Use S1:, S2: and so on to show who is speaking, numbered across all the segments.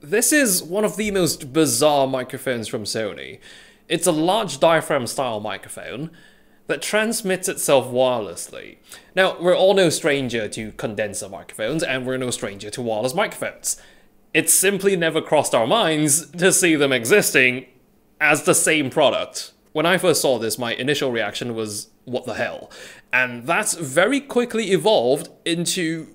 S1: This is one of the most bizarre microphones from Sony. It's a large diaphragm style microphone that transmits itself wirelessly. Now, we're all no stranger to condenser microphones, and we're no stranger to wireless microphones. It simply never crossed our minds to see them existing as the same product. When I first saw this, my initial reaction was, what the hell? And that's very quickly evolved into,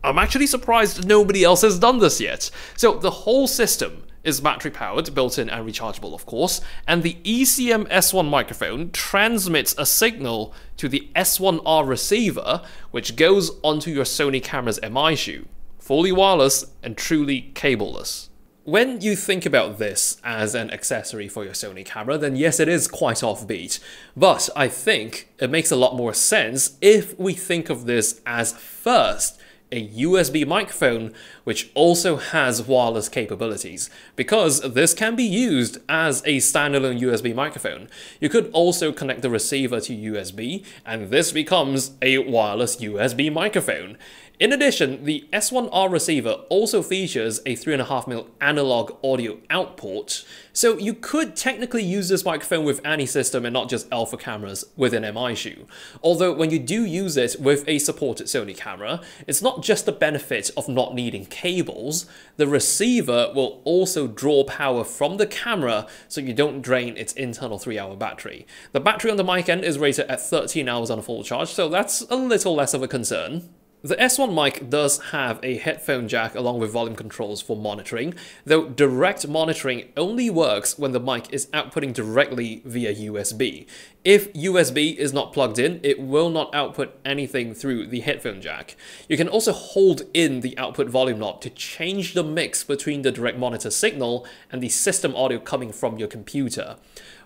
S1: I'm actually surprised nobody else has done this yet. So the whole system is battery powered, built-in and rechargeable of course, and the ECM-S1 microphone transmits a signal to the S1R receiver, which goes onto your Sony camera's MI shoe. Fully wireless and truly cableless. When you think about this as an accessory for your Sony camera, then yes, it is quite offbeat, but I think it makes a lot more sense if we think of this as first a USB microphone which also has wireless capabilities, because this can be used as a standalone USB microphone. You could also connect the receiver to USB, and this becomes a wireless USB microphone. In addition, the S1R receiver also features a 3.5mm analog audio output, so you could technically use this microphone with any system and not just alpha cameras with an MI shoe. Although when you do use it with a supported Sony camera, it's not just the benefit of not needing cables, the receiver will also draw power from the camera so you don't drain its internal 3-hour battery. The battery on the mic end is rated at 13 hours on a full charge, so that's a little less of a concern. The S1 mic does have a headphone jack along with volume controls for monitoring, though direct monitoring only works when the mic is outputting directly via USB. If USB is not plugged in, it will not output anything through the headphone jack. You can also hold in the output volume knob to change the mix between the direct monitor signal and the system audio coming from your computer.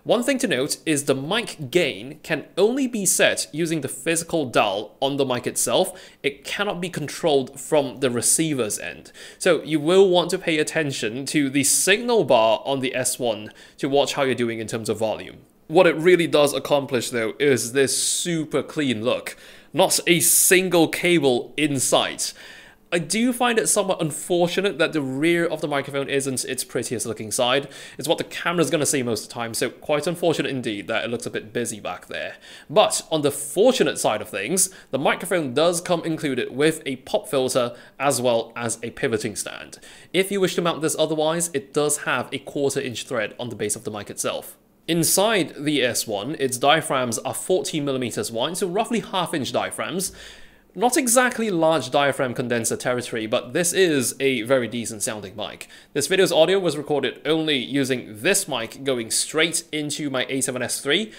S1: One thing to note is the mic gain can only be set using the physical dial on the mic itself. It cannot be controlled from the receiver's end. So you will want to pay attention to the signal bar on the S1 to watch how you're doing in terms of volume. What it really does accomplish though is this super clean look. Not a single cable in sight. I do find it somewhat unfortunate that the rear of the microphone isn't its prettiest looking side. It's what the camera's going to see most of the time, so quite unfortunate indeed that it looks a bit busy back there. But on the fortunate side of things, the microphone does come included with a pop filter as well as a pivoting stand. If you wish to mount this otherwise, it does have a 1/4-inch thread on the base of the mic itself. Inside the S1, its diaphragms are 14mm wide, so roughly 1/2-inch diaphragms. Not exactly large diaphragm condenser territory, but this is a very decent sounding mic. This video's audio was recorded only using this mic going straight into my A7S III.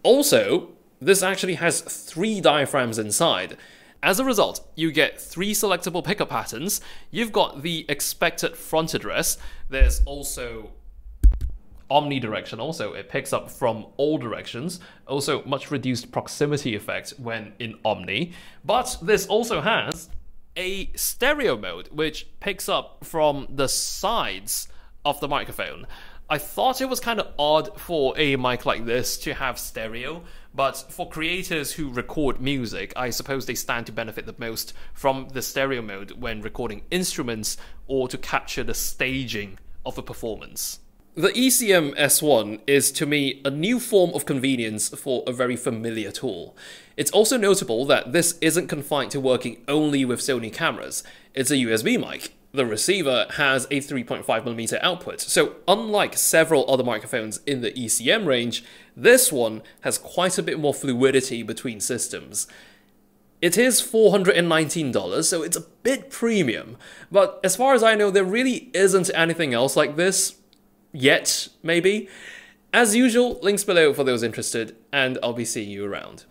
S1: Also, this actually has 3 diaphragms inside. As a result, you get 3 selectable pickup patterns. You've got the expected front address. There's also omnidirectional, so it picks up from all directions. Also much reduced proximity effect when in omni. But this also has a stereo mode, which picks up from the sides of the microphone. I thought it was kind of odd for a mic like this to have stereo, but for creators who record music, I suppose they stand to benefit the most from the stereo mode when recording instruments or to capture the staging of a performance. The ECM-S1 is, to me, a new form of convenience for a very familiar tool. It's also notable that this isn't confined to working only with Sony cameras. It's a USB mic. The receiver has a 3.5mm output, so unlike several other microphones in the ECM range, this one has quite a bit more fluidity between systems. It is $419, so it's a bit premium, but as far as I know, there really isn't anything else like this. Yet, maybe. As usual, links below for those interested, and I'll be seeing you around.